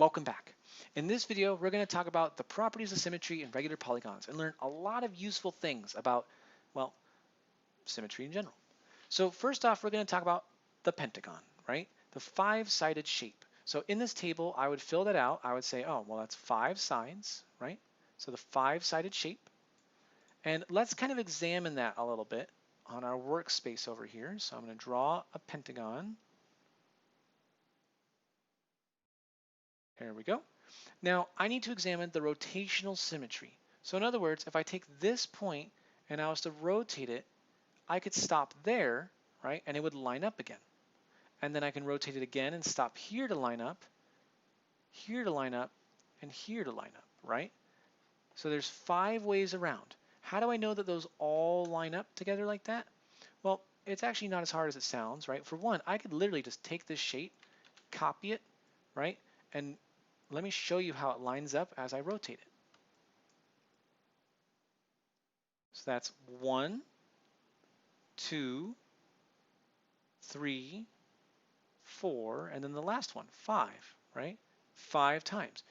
Welcome back. In this video, we're going to talk about the properties of symmetry in regular polygons and learn a lot of useful things about, well, symmetry in general. So first off, we're going to talk about the pentagon, right? The five-sided shape. So in this table, I would fill that out. I would say, oh, well, that's five sides, right? So the five-sided shape. And let's kind of examine that a little bit on our workspace over here. So I'm going to draw a pentagon. There we go. Now, I need to examine the rotational symmetry. So in other words, if I take this point and I was to rotate it, I could stop there, right? And it would line up again. And then I can rotate it again and stop here to line up, here to line up, and here to line up, right? So there's 5 ways around. How do I know that those all line up together like that? Well, it's actually not as hard as it sounds, right? For one, I could literally just take this shape, copy it, right? And let me show you how it lines up as I rotate it. So that's 1, 2, 3, 4, and then the last one, 5, right? 5 times.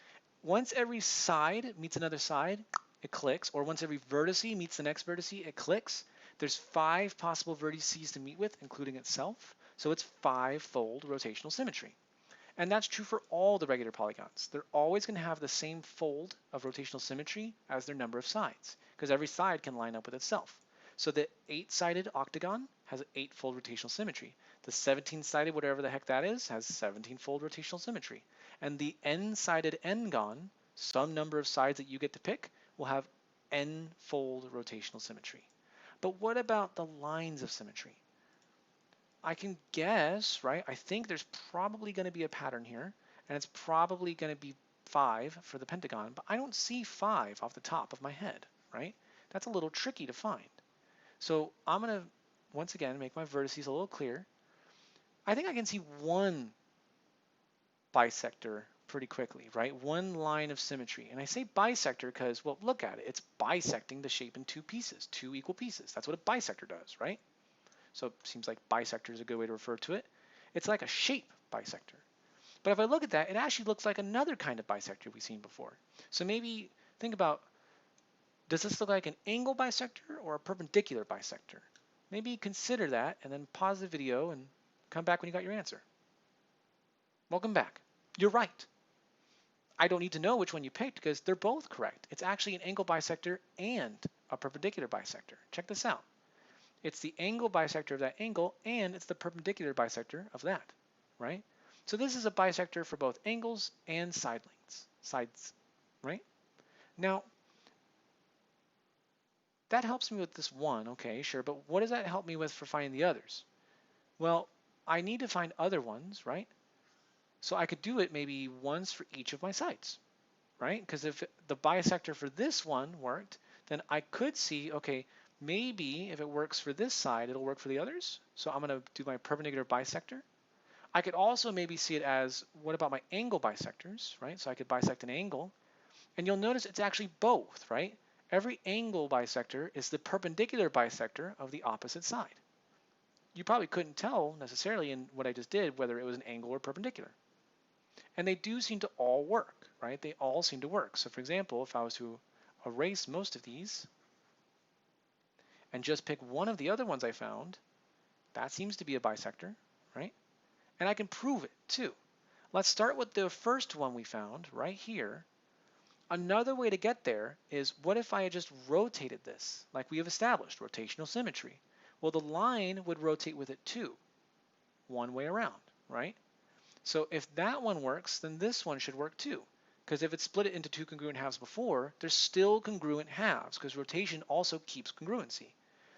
Once every side meets another side, it clicks, or once every vertice meets the next vertice, it clicks. There's 5 possible vertices to meet with, including itself, so it's 5-fold rotational symmetry. And that's true for all the regular polygons. They're always going to have the same fold of rotational symmetry as their number of sides, because every side can line up with itself. So the 8-sided octagon has 8-fold rotational symmetry. The 17-sided, whatever the heck that is, has 17-fold rotational symmetry. And the n-sided n-gon, some number of sides that you get to pick, will have n-fold rotational symmetry. But what about the lines of symmetry? I can guess, right? I think there's probably going to be a pattern here, and it's probably going to be 5 for the pentagon, but I don't see 5 off the top of my head, right? That's a little tricky to find. So I'm going to, once again, make my vertices a little clear. I think I can see one bisector pretty quickly, right? One line of symmetry. And I say bisector because, well, look at it. It's bisecting the shape in 2 pieces, 2 equal pieces. That's what a bisector does, right? So it seems like bisector is a good way to refer to it. It's like a shape bisector. But if I look at that, it actually looks like another kind of bisector we've seen before. So maybe think about, does this look like an angle bisector or a perpendicular bisector? Maybe consider that and then pause the video and come back when you got your answer. Welcome back. You're right. I don't need to know which one you picked because they're both correct. It's actually an angle bisector and a perpendicular bisector. Check this out. It's the angle bisector of that angle, and it's the perpendicular bisector of that, right? So this is a bisector for both angles and sides, right? Now, that helps me with this one, okay, sure, but what does that help me with for finding the others? Well, I need to find other ones, right? So I could do it maybe once for each of my sides, right? Because if the bisector for this one worked, then I could see, okay, maybe if it works for this side, it'll work for the others. So I'm going to do my perpendicular bisector. I could also maybe see it as, what about my angle bisectors, right? So I could bisect an angle. And you'll notice it's actually both, right? Every angle bisector is the perpendicular bisector of the opposite side. You probably couldn't tell necessarily in what I just did whether it was an angle or perpendicular. And they do seem to all work, right? They all seem to work. So for example, if I was to erase most of these, and just pick one of the other ones I found, that seems to be a bisector, right? And I can prove it too. Let's start with the first one we found right here. Another way to get there is, what if I had just rotated this like we have established, rotational symmetry? Well, the line would rotate with it too, one way around, right? So if that one works, then this one should work too. Because if it split it into 2 congruent halves before, there's still congruent halves because rotation also keeps congruency.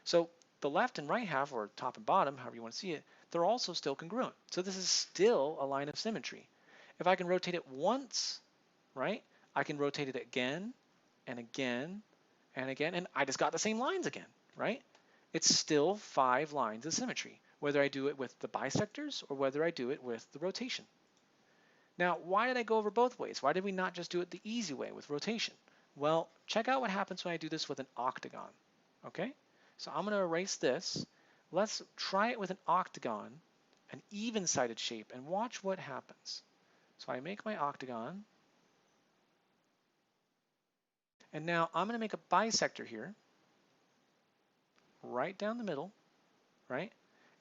So the left and right half, or top and bottom, however you want to see it, they're also still congruent. So this is still a line of symmetry. If I can rotate it once, right, I can rotate it again and again and again, and I just got the same lines again, right? It's still 5 lines of symmetry, whether I do it with the bisectors or whether I do it with the rotation. Now, why did I go over both ways? Why did we not just do it the easy way with rotation? Well, check out what happens when I do this with an octagon, okay? So I'm going to erase this. Let's try it with an octagon, an even-sided shape, and watch what happens. So I make my octagon. And now I'm going to make a bisector here, right down the middle, right?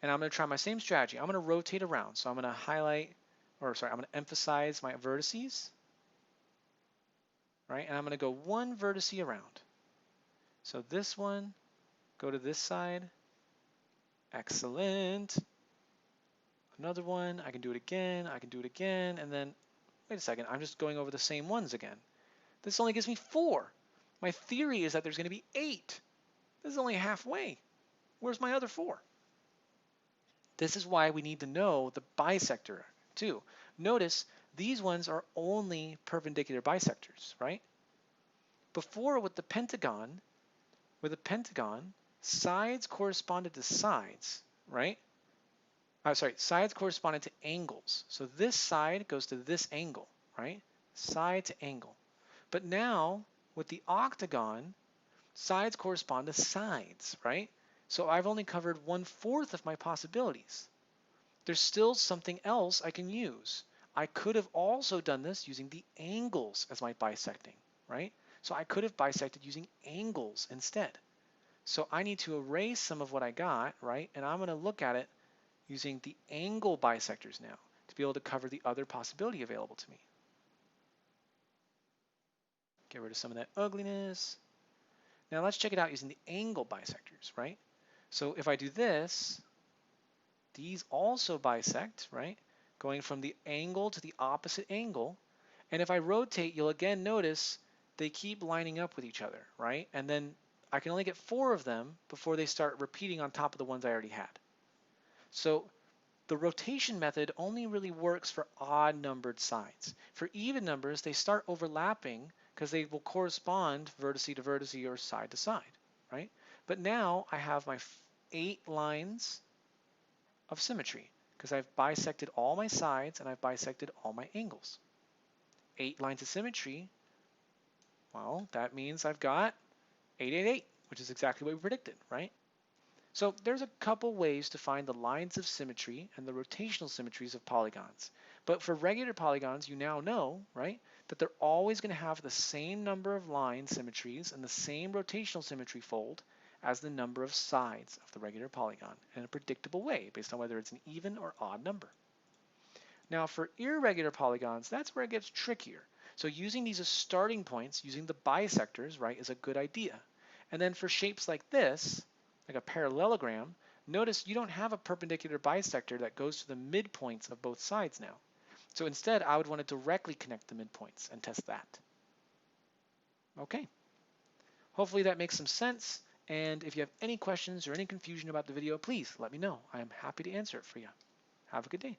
And I'm going to try my same strategy. I'm going to rotate around. So I'm going to highlight, or sorry, I'm going to emphasize my vertices, right? And I'm going to go one vertice around. So this one, go to this side. Excellent. Another one, I can do it again, I can do it again, and then, wait a second, I'm just going over the same ones again. This only gives me 4. My theory is that there's going to be 8. This is only halfway. Where's my other 4? This is why we need to know the bisector too. Notice these ones are only perpendicular bisectors, right? Before with the pentagon, sides corresponded to sides, right? Sides corresponded to angles. So this side goes to this angle, right? Side to angle. But now with the octagon, sides correspond to sides, right? So I've only covered 1/4 of my possibilities. There's still something else I can use. I could have also done this using the angles as my bisecting, right? So I could have bisected using angles instead. So I need to erase some of what I got, right? And I'm going to look at it using the angle bisectors now to be able to cover the other possibility available to me. Get rid of some of that ugliness. Now let's check it out using the angle bisectors, right? So if I do this, these also bisect, right? Going from the angle to the opposite angle. And if I rotate, you'll again notice they keep lining up with each other, right? And then I can only get 4 of them before they start repeating on top of the ones I already had. So the rotation method only really works for odd numbered sides. For even numbers, they start overlapping because they will correspond vertice to vertice or side to side, right? But now I have my 8 lines of symmetry because I've bisected all my sides and I've bisected all my angles. 8 lines of symmetry, well, that means I've got 888, which is exactly what we predicted, right? So there's a couple ways to find the lines of symmetry and the rotational symmetries of polygons. But for regular polygons, you now know, right, that they're always going to have the same number of line symmetries and the same rotational symmetry fold as the number of sides of the regular polygon in a predictable way based on whether it's an even or odd number. Now for irregular polygons, that's where it gets trickier. So using these as starting points, using the bisectors, right, is a good idea. And then for shapes like this, like a parallelogram, notice you don't have a perpendicular bisector that goes to the midpoints of both sides now. So instead, I would want to directly connect the midpoints and test that. Okay. Hopefully that makes some sense. And if you have any questions or any confusion about the video, please let me know. I am happy to answer it for you. Have a good day.